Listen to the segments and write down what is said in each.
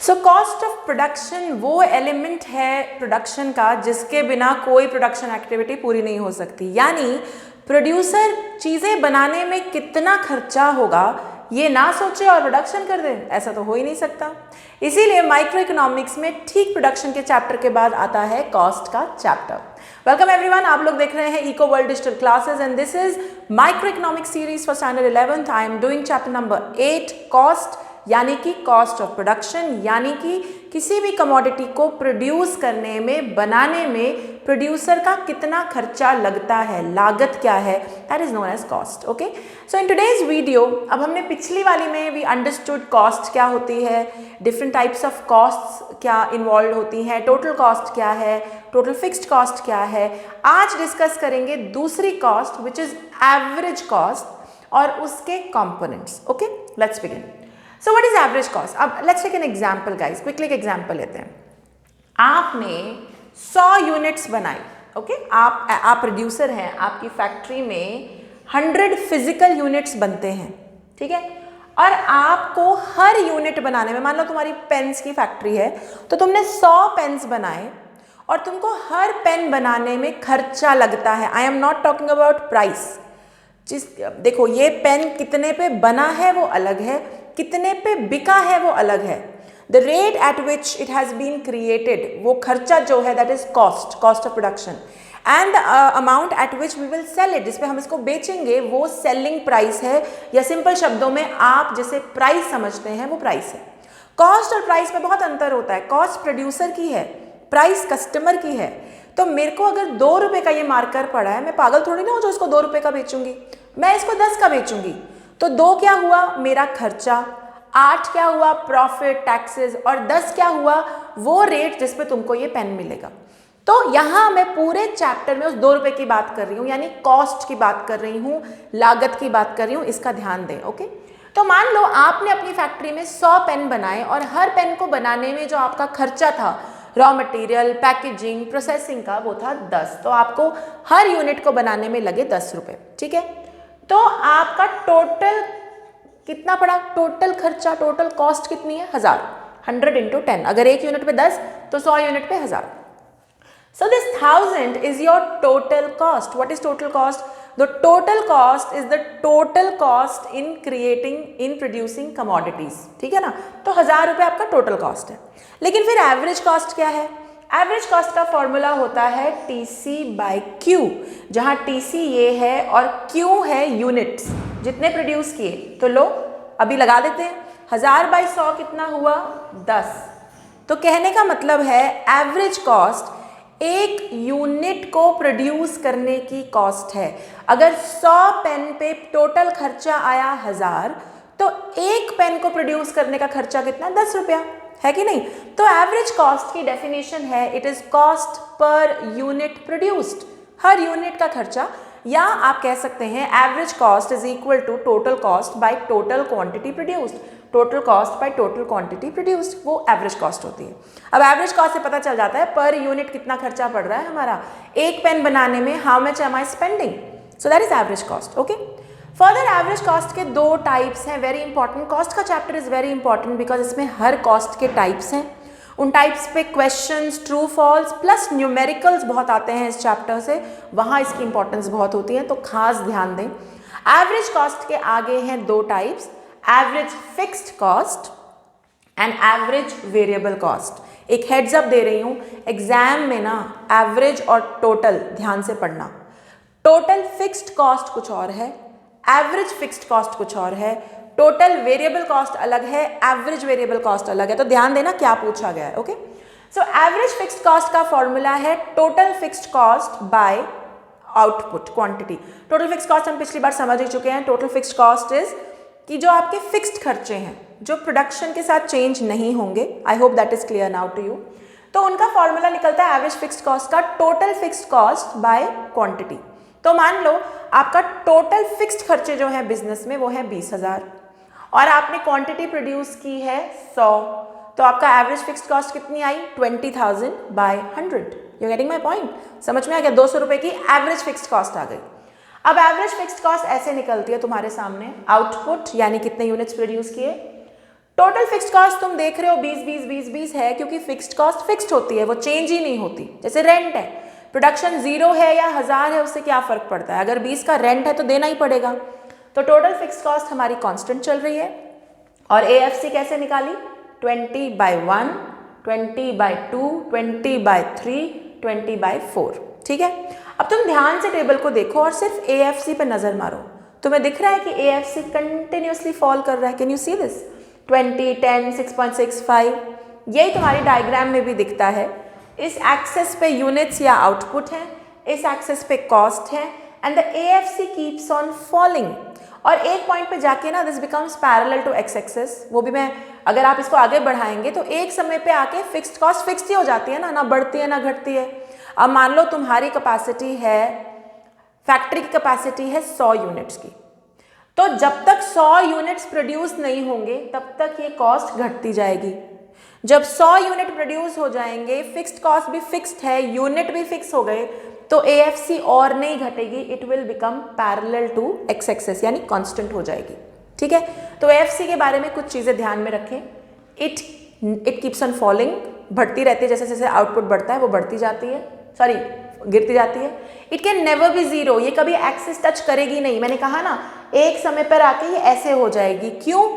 So cost of production वो element है production का जिसके बिना कोई प्रोडक्शन एक्टिविटी पूरी नहीं हो सकती। यानी प्रोड्यूसर चीज़ें बनाने में कितना खर्चा होगा ये ना सोचे और प्रोडक्शन कर दे, ऐसा तो हो ही नहीं सकता। इसीलिए माइक्रो इकोनॉमिक्स में ठीक प्रोडक्शन के चैप्टर के बाद आता है कॉस्ट का चैप्टर। वेलकम एवरीवन, आप लोग देख रहे हैं eco world digital classes and this is micro economics series for standard 11th। I am doing chapter number 8 cost, यानी कि कॉस्ट ऑफ प्रोडक्शन, यानी कि किसी भी कमोडिटी को प्रोड्यूस करने में, बनाने में प्रोड्यूसर का कितना खर्चा लगता है, लागत क्या है, that is known as cost. Okay, so in today's video, अब हमने पिछली वाली में वी अंडरस्टूड कॉस्ट क्या होती है, डिफरेंट टाइप्स ऑफ कॉस्ट्स क्या इन्वॉल्व होती हैं, टोटल कॉस्ट क्या है, टोटल फिक्स्ड कॉस्ट क्या है। आज डिस्कस करेंगे दूसरी cost which is average cost और उसके components. Okay, let's begin. So what is average cost? अब let's take an example guys, quickly एक एग्जाम्पल लेते हैं। आपने 100 यूनिट्स बनाई, ओके, आप प्रोड्यूसर हैं, आपकी फैक्ट्री में 100 फिजिकल यूनिट्स बनते हैं, ठीक है, और आपको हर यूनिट बनाने में, मान लो तुम्हारी पेन्स की फैक्ट्री है तो तुमने 100 पेन्स बनाए और तुमको हर पेन बनाने में खर्चा लगता है। I am not talking about price. देखो, ये पेन कितने पे बना है वो अलग है, कितने पे बिका है वो अलग है। The rate at which it has been created, वो खर्चा जो है that is cost, cost of production, and the amount at which we will sell it, जिसपे हम इसको बेचेंगे, वो सेलिंग प्राइस है, या सिंपल शब्दों में आप जिसे प्राइस समझते हैं वो प्राइस है। कॉस्ट और प्राइस में बहुत अंतर होता है। कॉस्ट प्रोड्यूसर की है, प्राइस कस्टमर की है। तो मेरे को अगर 2 रुपए का ये मार्कर पड़ा है, मैं पागल थोड़ी ना हूँ जो इसको 2 रुपए का बेचूंगी, मैं इसको 10 का बेचूंगी। तो 2 क्या हुआ मेरा खर्चा, 8 क्या हुआ प्रॉफिट, टैक्सेस, और 10 क्या हुआ वो रेट जिस पे तुमको ये पेन मिलेगा। तो यहाँ मैं पूरे चैप्टर में उस 2 रुपए की बात कर रही हूँ, यानी कॉस्ट की बात कर रही हूँ, लागत की बात कर रही हूँ, इसका ध्यान दें। ओके, तो मान लो आपने अपनी फैक्ट्री में 100 पेन बनाए और हर पेन को बनाने में जो आपका खर्चा था, रॉ मटेरियल, पैकेजिंग, प्रोसेसिंग का, वो था 10। तो आपको हर यूनिट को बनाने में लगे 10 रुपए, ठीक है। तो आपका टोटल कितना पड़ा, टोटल खर्चा, टोटल कॉस्ट कितनी है, 1000। 100 इंटू 10, अगर एक यूनिट पे 10 तो 100 यूनिट पे 1000। So this 1000 is your total cost. What is total cost? The total cost is the total cost in producing commodities. ठीक है ना, तो 1000 रुपये आपका टोटल कॉस्ट है। लेकिन फिर एवरेज कॉस्ट क्या है? एवरेज कॉस्ट का फॉर्मूला होता है TC बाई Q, जहाँ TC ये है और Q है यूनिट्स जितने प्रोड्यूस किए। तो लो अभी लगा देते हैं, 1000 बाई 100 कितना हुआ, 10। तो कहने का मतलब है एवरेज कॉस्ट एक यूनिट को प्रोड्यूस करने की कॉस्ट है। अगर 100 पेन पे टोटल खर्चा आया 1000, तो एक पेन को प्रोड्यूस करने का खर्चा कितना, 10 रुपया, है कि नहीं। तो एवरेज कॉस्ट की डेफिनेशन है it is cost per unit produced, हर यूनिट का खर्चा, या आप कह सकते हैं average cost is equal to total cost by total quantity produced, total cost by total quantity produced, वो एवरेज कॉस्ट होती है। अब एवरेज कॉस्ट से पता चल जाता है पर यूनिट कितना खर्चा पड़ रहा है हमारा, एक पेन बनाने में how much am I spending, so that is average cost. Okay, further average cost के 2 टाइप्स हैं, वेरी इंपॉर्टेंट। कॉस्ट का चैप्टर इज वेरी इंपॉर्टेंट बिकॉज इसमें हर कॉस्ट के टाइप्स हैं, उन टाइप्स पे questions, true false plus numericals बहुत आते हैं इस चैप्टर से, वहाँ इसकी इंपॉर्टेंस बहुत होती है, तो खास ध्यान दें। एवरेज कॉस्ट के आगे हैं 2 types, average fixed cost and average variable cost. एक हेड्स अप दे रही हूँ, एग्जाम में ना एवरेज और टोटल ध्यान से पढ़ना। टोटल फिक्स्ड कॉस्ट कुछ और है, एवरेज फिक्स्ड कॉस्ट कुछ और है, टोटल वेरिएबल कॉस्ट अलग है, एवरेज वेरिएबल कॉस्ट अलग है। तो ध्यान देना क्या पूछा गया है। Okay, so average fixed cost का फॉर्मूला है total fixed cost bye output quantity. Total fixed cost हम पिछली बार समझ ही चुके हैं। टोटल फिक्स्ड कॉस्ट इज कि जो आपके फिक्स्ड खर्चे हैं जो प्रोडक्शन के साथ चेंज नहीं होंगे, I hope that is clear now to you, तो उनका फॉर्मूला निकलता है एवरेज फिक्स्ड कॉस्ट का total fixed cost by quantity. तो मान लो आपका टोटल फिक्स्ड खर्चे जो है बिजनेस में वो है 20,000 और आपने क्वांटिटी प्रोड्यूस की है 100, तो आपका एवरेज फिक्स्ड कॉस्ट कितनी आई, 20,000 by 100। You getting my point, समझ में आ गया, 200 रुपये की एवरेज फिक्स्ड कॉस्ट आ गई। अब एवरेज फिक्स्ड कॉस्ट ऐसे निकलती है तुम्हारे सामने, आउटपुट यानी कितने यूनिट्स प्रोड्यूस किए, टोटल फिक्स्ड कॉस्ट तुम देख रहे हो 20 है, क्योंकि फिक्स्ड कॉस्ट फिक्स्ड होती है, वो चेंज ही नहीं होती। जैसे रेंट है, प्रोडक्शन 0 है या 1000 है, उससे क्या फर्क पड़ता है, अगर 20 का रेंट है तो देना ही पड़ेगा। तो टोटल फिक्स्ड कॉस्ट हमारी कांस्टेंट चल रही है। और AFC कैसे निकाली, 20/1, 20/2, 20/3, 20/4, ठीक है। अब तुम ध्यान से टेबल को देखो और सिर्फ AFC पे नजर मारो। तुम्हें दिख रहा है कि AFC कंटिन्यूसली फॉल कर रहा है, कैन यू सी दिस, 20, 10, 6.65, यही तुम्हारी डायग्राम में भी दिखता है। इस एक्सेस पे यूनिट्स या आउटपुट है, इस एक्सेस पे कॉस्ट है, and the AFC keeps on falling. और एक पॉइंट पे जाके ना this becomes parallel to x axis, वो भी मैं अगर आप इसको आगे बढ़ाएंगे तो एक समय पे आके फिक्स्ड कॉस्ट फिक्स्ड ही हो जाती है ना बढ़ती है ना घटती है। अब मान लो तुम्हारी कैपेसिटी है, फैक्ट्री की कैपेसिटी है 100 यूनिट्स की, तो जब तक 100 यूनिट्स प्रोड्यूस नहीं होंगे तब तक ये कॉस्ट घटती जाएगी। जब 100 यूनिट प्रोड्यूस हो जाएंगे, फिक्स्ड कॉस्ट भी फिक्स्ड है, यूनिट भी फिक्स हो गए, तो AFC और नहीं घटेगी, it will become parallel to x axis, यानी कांस्टेंट हो जाएगी, ठीक है। तो AFC के बारे में कुछ चीज़ें ध्यान में रखें। इट कीप्स ऑन फॉलिंग, बढ़ती रहती है, जैसे जैसे आउटपुट बढ़ता है वो बढ़ती जाती है, सॉरी गिरती जाती है। It can never be zero, ये कभी एक्सेस टच करेगी नहीं। मैंने कहा ना एक समय पर आके ये ऐसे हो जाएगी, क्यों,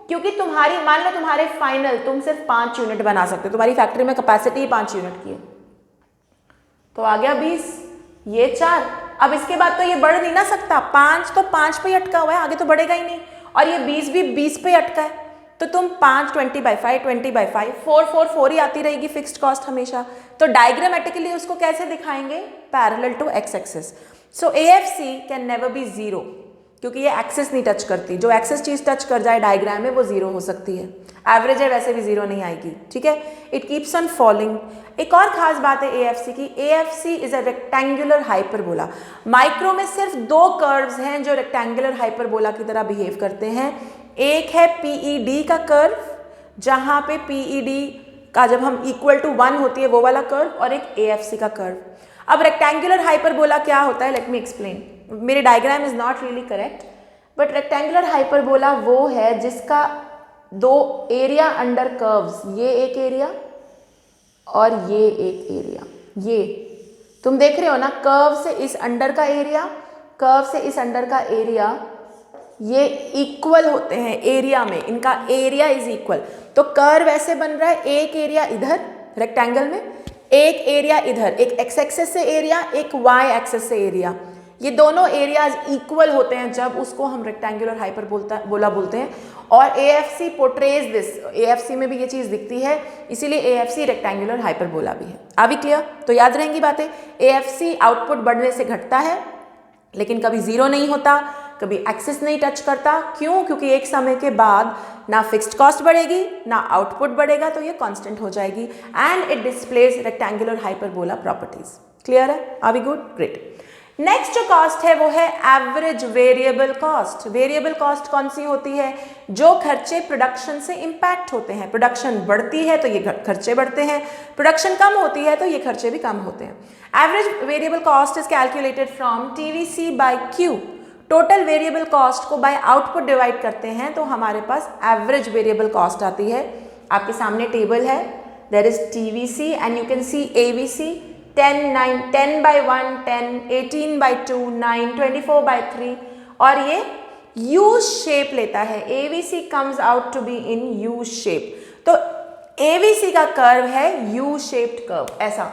क्योंकि तुम्हारी मान लो तुम्हारे फाइनल तुम सिर्फ 5 यूनिट बना सकते हो, तुम्हारी फैक्ट्री में कैपेसिटी 5 यूनिट की है, तो आ गया 20, ये 4, अब इसके बाद तो ये बढ़ नहीं ना सकता, 5 तो 5 पे ही अटका हुआ है, आगे तो बढ़ेगा ही नहीं, और ये 20 भी 20 पे अटका है, तो तुम 5, 20/5, 20/5, 4 ही आती रहेगी फिक्स्ड कॉस्ट हमेशा। तो डायग्रामेटिकली उसको कैसे दिखाएंगे, parallel to x axis. So AFC can never be zero, क्योंकि ये एक्सेस नहीं टच करती, जो एक्सेस चीज टच कर जाए डायग्राम में वो जीरो हो सकती है, एवरेज है वैसे भी जीरो नहीं आएगी, ठीक है। It keeps on falling. एक और खास बात है AFC की, AFC is a rectangular hyperbola. Micro में सिर्फ 2 कर्व्स हैं जो रेक्टेंगुलर हाइपरबोला की तरह बिहेव करते हैं। एक है PED का कर्व, जहां पे PED का जब हम इक्वल टू 1 होती है वो वाला कर्व, और एक AFC का कर्व। अब रेक्टेंगुलर हाइपरबोला क्या होता है, लेट मी एक्सप्लेन। मेरे diagram is not really correct, but rectangular hyperbola वो है जिसका 2 एरिया अंडर कर्व्स, ये एक एरिया और ये एक एरिया, ये तुम देख रहे हो ना, कर्व से इस अंडर का एरिया, कर्व से इस अंडर का एरिया, ये इक्वल होते हैं एरिया में, इनका एरिया इज इक्वल। तो कर्व ऐसे बन रहा है, एक एरिया इधर रेक्टेंगल में, एक एरिया इधर, एक एक्स एक्सेस से एरिया, एक वाई एक्सेस से एरिया, ये दोनों एरियाज इक्वल होते हैं जब उसको हम रेक्टेंगुलर हाइपरबोला बोलते हैं। और AFC पोर्ट्रेज दिस, AFC में भी ये चीज़ दिखती है, इसीलिए AFC रेक्टेंगुलर हाइपरबोला भी है। आवी क्लियर? तो याद रहेंगी बातें। AFC आउटपुट बढ़ने से घटता है, लेकिन कभी जीरो नहीं होता, कभी एक्सेस नहीं टच करता। क्यों? क्योंकि एक समय के बाद ना फिक्स्ड कॉस्ट बढ़ेगी ना आउटपुट बढ़ेगा, तो ये कांस्टेंट हो जाएगी, and it displays rectangular hyperbola properties. Clear है? Are we good? Great. Next जो कॉस्ट है वो है average variable cost. Variable cost कौन सी होती है? जो खर्चे प्रोडक्शन से इंपैक्ट होते हैं। प्रोडक्शन बढ़ती है तो ये खर्चे बढ़ते हैं, प्रोडक्शन कम होती है तो ये खर्चे भी कम होते हैं। Average variable cost is calculated from TVC/Q। Total variable cost को बाय आउटपुट डिवाइड करते हैं तो हमारे पास एवरेज वेरिएबल कॉस्ट आती है। आपके सामने टेबल है, there is TVC and you can see AVC, 10, 9, 10/1, 10, 18/2, 9, 24/3, और ये U शेप लेता है। AVC comes out to be in U shape. तो AVC का कर्व है U शेप्ड कर्व, ऐसा,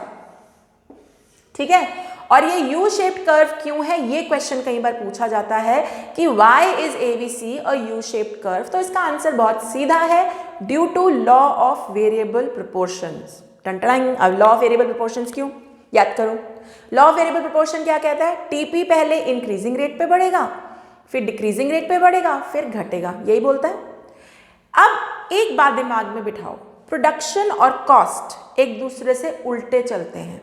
ठीक है। और ये U शेप्ड कर्व क्यों है, ये क्वेश्चन कई बार पूछा जाता है कि why is AVC a U shaped curve. तो इसका आंसर बहुत सीधा है, due to law of variable proportions. अब लॉ ऑफ वेरिएबल प्रोपोर्शंस क्यों, याद करो। लॉ ऑफ वेरिएबल प्रोपोर्शन क्या कहता है? TP पहले इंक्रीजिंग रेट पे बढ़ेगा, फिर डिक्रीजिंग रेट पे बढ़ेगा, फिर घटेगा, यही बोलता है। अब एक बात दिमाग में बिठाओ, प्रोडक्शन और कॉस्ट एक दूसरे से उल्टे चलते हैं।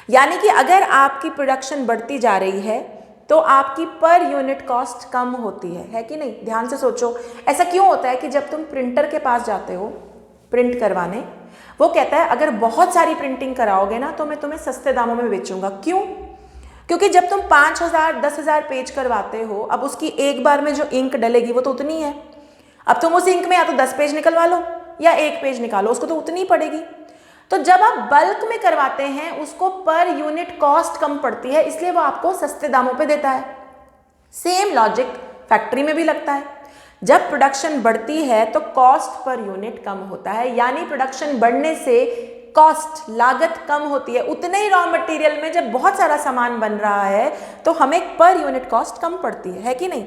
यानी कि अगर आपकी प्रोडक्शन बढ़ती जा रही है तो आपकी पर यूनिट कॉस्ट कम होती है कि नहीं? ध्यान से सोचो, ऐसा क्यों होता है कि जब तुम प्रिंटर के पास जाते हो प्रिंट करवाने, वो कहता है अगर बहुत सारी प्रिंटिंग कराओगे ना तो मैं तुम्हें सस्ते दामों में बेचूंगा। क्यों? क्योंकि जब तुम 5000 10,000 पेज करवाते हो, अब उसकी एक बार में जो इंक डलेगी वो तो उतनी है। अब तुम उस इंक में या तो 10 पेज निकलवा लो या 1 पेज निकालो, उसको तो उतनी ही पड़ेगी। तो जब आप बल्क में करवाते हैं उसको पर यूनिट कॉस्ट कम पड़ती है, इसलिए वो आपको सस्ते दामों पे देता है। सेम लॉजिक फैक्ट्री में भी लगता है। जब प्रोडक्शन बढ़ती है तो कॉस्ट पर यूनिट कम होता है, यानी प्रोडक्शन बढ़ने से कॉस्ट लागत कम होती है। उतने ही रॉ मटेरियल में जब बहुत सारा सामान बन रहा है तो हमें पर यूनिट कॉस्ट कम पड़ती है कि नहीं।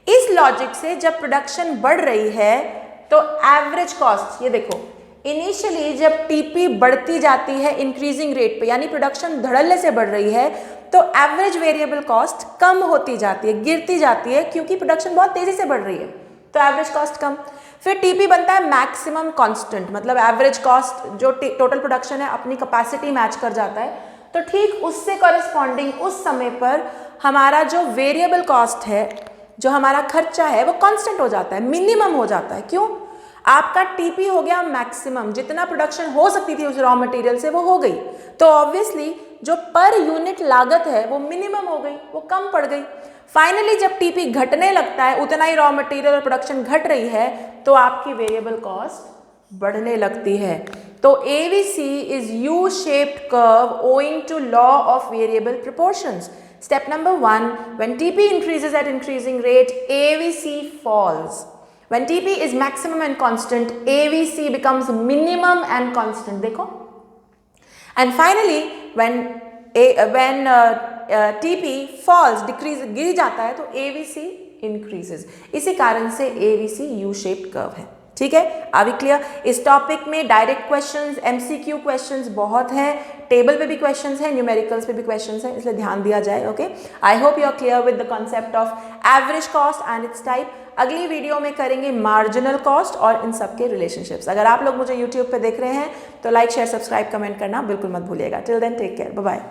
इस लॉजिक से जब प्रोडक्शन बढ़ रही है तो एवरेज कॉस्ट, ये देखो, इनिशियली जब टीपी बढ़ती जाती है इंक्रीजिंग रेट पे, यानी प्रोडक्शन धड़ल्ले से बढ़ रही है, तो एवरेज वेरिएबल कॉस्ट कम होती जाती है, गिरती जाती है, क्योंकि प्रोडक्शन बहुत तेजी से बढ़ रही है तो एवरेज कॉस्ट कम। फिर टीपी बनता है मैक्सिमम कांस्टेंट, मतलब एवरेज कॉस्ट जो टोटल प्रोडक्शन है अपनी कैपेसिटी मैच कर जाता है, तो ठीक उससे कॉरेस्पॉन्डिंग उस समय पर हमारा जो वेरिएबल कॉस्ट है, जो हमारा खर्चा है, वो कांस्टेंट हो जाता है, मिनिमम हो जाता है। क्यों? आपका टीपी हो गया मैक्सिमम, जितना प्रोडक्शन हो सकती थी उस रॉ मटेरियल से वो हो गई, तो ऑब्वियसली जो पर यूनिट लागत है वो मिनिमम हो गई, वो कम पड़ गई। फाइनली जब टीपी घटने लगता है, उतना ही रॉ मटेरियल और प्रोडक्शन घट रही है, तो आपकी वेरिएबल कॉस्ट बढ़ने लगती है। तो AVC is U shaped curve owing to law of variable proportions. Step number 1, when TP increases at increasing rate, AVC falls. When TP is maximum and constant, AVC becomes minimum and constant. देखो, and finally when TP falls, decrease, गिर जाता है, तो AVC increases. इसी कारण से AVC U-shaped curve है। ठीक है, आर वी क्लियर? इस टॉपिक में डायरेक्ट क्वेश्चंस, एमसीक्यू क्वेश्चंस बहुत हैं, टेबल पे भी क्वेश्चंस हैं, न्यूमेरिकल्स पे भी क्वेश्चंस हैं, इसलिए ध्यान दिया जाए। Okay, I hope you are clear with the concept of average cost and its type. अगली वीडियो में करेंगे मार्जिनल कॉस्ट और इन सब के रिलेशनशिप्स। अगर आप लोग मुझे यूट्यूब पे देख रहे हैं तो लाइक, शेयर, सब्सक्राइब, कमेंट करना बिल्कुल मत भूलिएगा। Till then take care, bye bye.